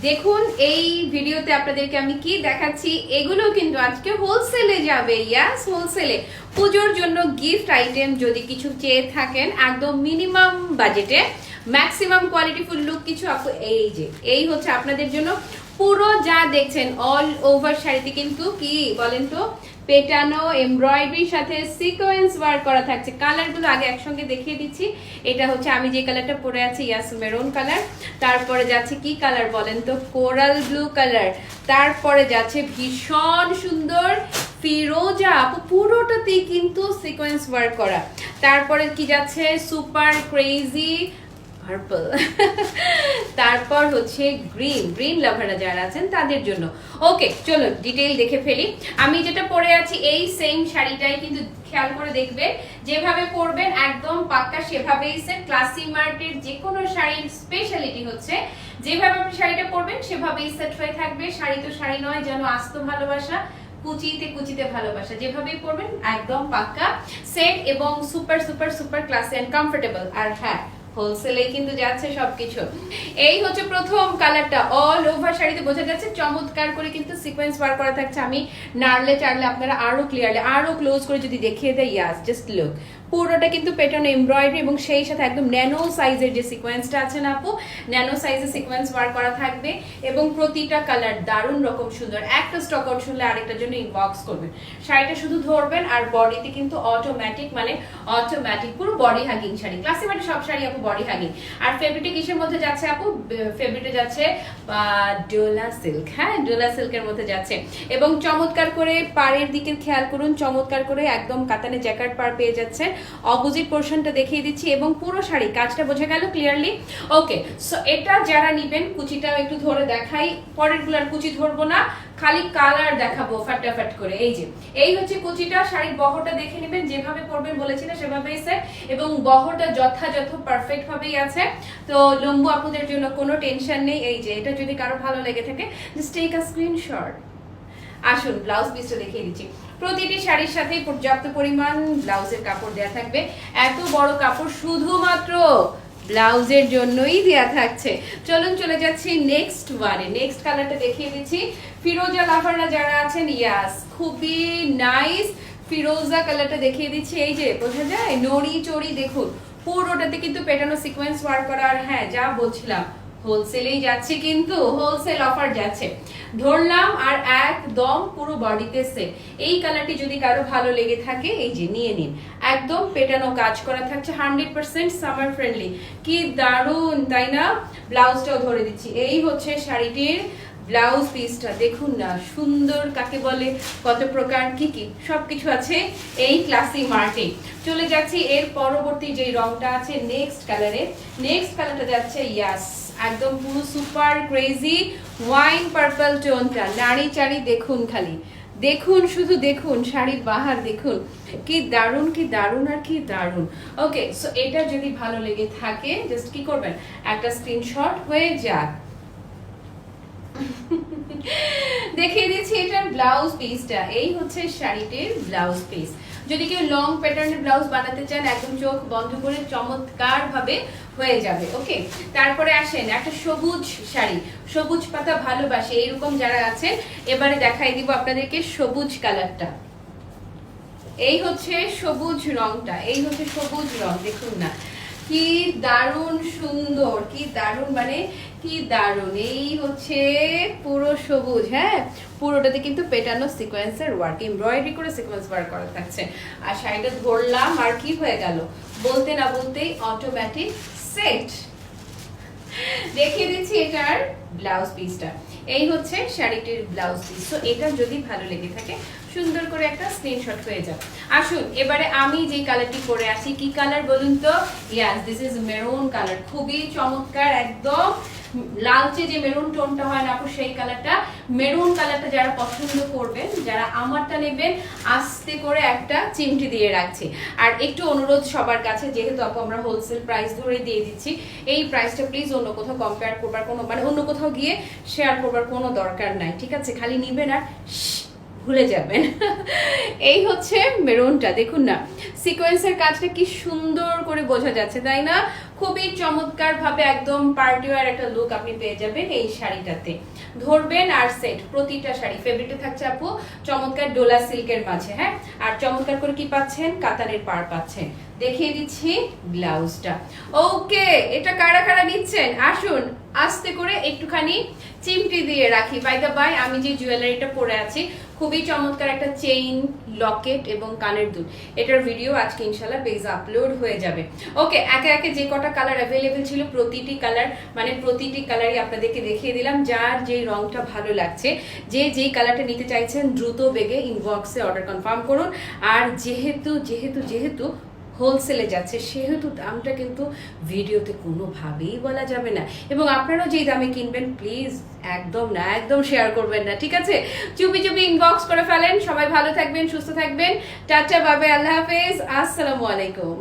দেখুন এই ভিডিওতে আপনাদেরকে আমি কি দেখাচ্ছি, এগুলো কিন্তু আজকে হোলসেলে যাবে। ইয়াস, হোলসেলে পুজোর জন্য গিফট আইটেম যদি কিছু চেয়ে থাকেন একদম মিনিমাম বাজেটে ম্যাক্সিমাম কোয়ালিটিফুল লুক কিছু এই হচ্ছে আপনাদের জন্য। পুরো যা দেখছেন অল ওভার শাড়িতে কিন্তু কি বলেন তো পেটানো এমব্রয়ডারির সাথে সিকোয়েন্স ওয়ার্ক করা থাকছে। কালারগুলো আগে একসঙ্গে দেখিয়ে দিচ্ছি। এটা হচ্ছে আমি যে কালারটা পরে আছি, ইয়াস মেরুন কালার। তারপরে যাচ্ছে কি কালার বলেন তো, কোরাল ব্লু কালার। তারপরে যাচ্ছে ভীষণ সুন্দর ফিরোজা, পুরোটাতেই কিন্তু সিকোয়েন্স ওয়ার্ক করা। তারপরে কি যাচ্ছে সুপার ক্রেজি পার্পল। তারপর হচ্ছে গ্রিন লাভাররা যারা আছেন তাদের জন্য। ওকে, চলো ডিটেইল দেখে ফেলি। আমি যেটা পরে আছি এই সেম শাড়িটাই, কিন্তু খেয়াল করে দেখবেন যেভাবে পরবেন একদম পাক্কা সেভাবেই সেট। ক্লাসি মার্টের যে কোনো শাড়ির স্পেশালিটি হচ্ছে যেভাবে আপনি শাড়িটা পরবেন সেভাবেই সেট হয়ে থাকবে। শাড়ি তো শাড়ি নয়, যেন আস্ত ভালোবাসা, কুচিতে কুচিতে ভালোবাসা। যেভাবেই পরবেন একদম পাক্কা সেট এবং super super super classy and comfortable. আর হ্যাঁ, হোলসেলে কিন্তু যাচ্ছে সবকিছু। এই হচ্ছে প্রথম কালারটা, অল ওভার শাড়িতে বোঝা যাচ্ছে চমৎকার করে কিন্তু সিকোয়েন্স ওয়ার্ক করা থাকছে। আমি নাড়লে চাড়লে আপনারা আরো ক্লিয়ারলি আরো ক্লোজ করে যদি দেখিয়ে দেয়, ইয়াস জাস্ট লুক, পুরোটা কিন্তু প্যাটার্ন এমব্রয়ডারি এবং সেই সাথে একদম ন্যানো সাইজের যে সিকোয়েন্সটা আছে না আপু, ন্যানো সাইজের সিকোয়েন্স ওয়ার্ক করা থাকবে এবং প্রতিটা কালার দারুণ রকম সুন্দর। একটা স্টক আউট শুনলে আরেকটার জন্য ইনবক্স করবেন। শাড়িটা শুধু ধরবেন আর বডিতে কিন্তু অটোমেটিক পুরো বডি হাগিং শাড়ি। ক্লাসি মানে সব শাড়ি আপু বডি হাগিং। আর ফেব্রিকটা কিসের মধ্যে যাচ্ছে আপু? ফেব্রিকটা যাচ্ছে ডোলা সিল্ক। হ্যাঁ, ডোলা সিল্কের মধ্যে যাচ্ছে এবং চমৎকার করে পাড়ের দিকে খেয়াল করুন, চমৎকার করে একদম কাতানে জ্যাকেট পাড় পেয়ে যাচ্ছে। অপোজিট পোর্শনটা দেখিয়ে দিচ্ছি এবং পুরো শাড়ি কাজটা বোঝা গেল ক্লিয়ারলি। ওকে, সো এটা যারা নিবেন কুচিটাও একটু ধরে দেখাই, পরের গুলার কুচি ধরবো না, খালি কালার দেখাবো ফাটাফাট করে। এই হচ্ছে কুচিটা। শাড়ির বহরটা দেখে নেবেন, যেভাবে পরবেন বলেছি না সেভাবেই সেট এবং বহরটা যথাযথ পারফেক্ট ভাবেই আছে। তো লম্বু আপুদের জন্য কোনো টেনশন নেই। এই যে এটা যদি কারো ভালো লেগে থাকে জাস্ট টেক আ স্ক্রিনশট। আসুন ব্লাউজ পিসটা দেখিয়ে দিচ্ছি। প্রতিটি শাড়ির সাথে পর্যাপ্ত পরিমাণ ব্লাউজের কাপড় দেওয়া থাকবে। এত বড় কাপড় শুধুমাত্র ব্লাউজের জন্যই দেওয়া থাকছে। চলুন চলে যাচ্ছি নেক্সট ওয়ানে। নেক্সট কালারটা দেখিয়ে দিচ্ছি। ফিরোজা লাভাররা যারা আছেন, ইয়াস খুবই নাইস ফিরোজা কালারটা দেখিয়ে দিচ্ছি। এই যে বোঝা যায় নড়ি চড়ি, দেখুন পুরোটাতে কিন্তু পেটানো সিকোয়েন্স ওয়ার্ক করা। আর হ্যাঁ, যা বলছিলাম হোলসেলেই যাচ্ছে, কিন্তু হোলসেল অফার যাচ্ছে ধরলাম আর একদম পুরো বডিতে সেট। এই কালারটি যদি কারো ভালো লেগে থাকে এই যে নিয়ে নিন। একদম পেটানো কাজ করা থাকছে, 100% সামার ফ্রেন্ডলি। কি দারুন তাই না? ব্লাউজটাও ধরে দিচ্ছি। এই হচ্ছে শাড়িটির ব্লাউজ পিসটা, দেখুন না সুন্দর কাকে বলে, কত প্রকার কি কি সবকিছু আছে এই ক্লাসি মার্টে। চলে যাচ্ছি এর পরবর্তী যে রংটা আছে নেক্সট কালারে। নেক্সট কালারটা যাচ্ছে ইয়াস একদম পুরো সুপার ক্রেজি ওয়াইন পার্পল টোনটা। নাড়ি চাড়ি দেখুন, খালি দেখুন, শুধু দেখুন শাড়ির বাহার দেখুন, কি দারুন কি দারুন আর কি দারুন। ওকে, সো এটা যদি ভালো লেগে থাকে জাস্ট কি করবেন, একটা স্ক্রিনশট হয়ে যাক। দেখিয়ে দিচ্ছি এটার ব্লাউজ পিসটা। এই হচ্ছে শাড়িটির ব্লাউজ পিস। যদি কেউ লং প্যাটার্নের ব্লাউজ বানাতে চান একদম চোখ বন্ধ করে চমৎকার ভাবে হয়ে যাবে। ওকে, তারপরে আসেন একটা সবুজ শাড়ি। সবুজ পাতা ভালোবাসে এরকম যারা আছেন, এবারে দেখাই দিব আপনাদেরকে সবুজ কালারটা। এই হচ্ছে সবুজ রংটা, এই হচ্ছে সবুজ রং। দেখুন না কি দারুণ সুন্দর, কি দারুণ মানে কি দারুণ। এই হচ্ছে পুরো সবুজ। হ্যাঁ, পুরোটাতে কিন্তু পেটানো সিকোয়েন্সের ওয়ার্ক, এমব্রয়ডারি করে সিকোয়েন্স ওয়ার্ক করা থাকছে। আর শাড়িটা ধরলাম আর কি হয়ে গেল, বলতে না বলতেই অটোমেটিক সেট। দেখিয়ে দিচ্ছি এটার ব্লাউজ পিসটা। এই হচ্ছে শাড়িটির ব্লাউজ পিস। তো এটা যদি ভালো লেগে থাকে সুন্দর করে একটা স্ক্রিনশট হয়ে যাবে। আসুন এবারে আমি যে কালারটি পরে আসি, কি কালার বলুন তো? ইয়াস, দিস ইজ মেরুন কালার। খুবই চমৎকার, একদম লালচে যে মেরুন টোনটা হয় না আপু, সেই কালারটা। মেরুন কালারটা যারা পছন্দ করবেন, যারা আমারটা নেবেন, আস্তে করে একটা চিমটি দিয়ে রাখছি। আর একটু অনুরোধ সবার কাছে, যেহেতু আপু আমরা হোলসেল প্রাইস ধরে দিয়ে দিচ্ছি, এই প্রাইসটা প্লিজ অন্য কোথাও কম্পেয়ার করবার কোনো মানে অন্য কোথাও গিয়ে শেয়ার করবার কোনো দরকার নাই, ঠিক আছে? খালি নিবেন আর ভুলে যাবেন। এই হচ্ছে মেরুনটা, দেখুন না সিকোয়েন্সের কাজটা কি সুন্দর করে বোঝা যাচ্ছে তাই না? খুবই চমৎকার ভাবে একদম পার্টি ওয়্যার একটা লুক আপনি পেয়ে যাবেন এই শাড়িটাতে। ধরবেন আর সেট, প্রতিটা শাড়ি ফেভারিটে থাকছে আপু চমৎকার ডোলা সিল্কের মাঝে। হ্যাঁ, আর চমৎকার করে কি পাচ্ছেন, কাতানের পাড় পাচ্ছেন। দেখিয়ে দিচ্ছি ব্লাউজটা। ওকে, এটা কারা কারা নিচ্ছেন আসুন আস্তে করে একটুখানি চিমটি দিয়ে রাখি। বাই দ্য বাই, আমি যে জুয়েলারিটা পরে আছি খুবই চমৎকার একটা চেইন, লকেট এবং কানের দুল, এটার ভিডিও আজকে ইনশাল্লাহ পেজে আপলোড হয়ে যাবে। ওকে, একে একে যে কটা কালার অ্যাভেলেবেল ছিল প্রতিটি কালার মানে প্রতিটি কালারই আপনাদেরকে দেখিয়ে দিলাম। যার যেই রংটা ভালো লাগছে, যে যেই কালারটা নিতে চাইছেন দ্রুত বেগে ইনবক্সে অর্ডার কনফার্ম করুন। আর যেহেতু যেহেতু যেহেতু হোলসেলে যাচ্ছে সেহেতু দামটা কিন্তু ভিডিওতে কোনোভাবেই বলা যাবে না, এবং আপনারাও যেই দামে কিনবেন প্লিজ একদম না, একদম শেয়ার করবেন না, ঠিক আছে? চুপি চুপি ইনবক্স করে ফেলেন। সবাই ভালো থাকবেন, সুস্থ থাকবেন। টাটা, বাই বাই, আল্লাহ হাফেজ, আসসালামু আলাইকুম।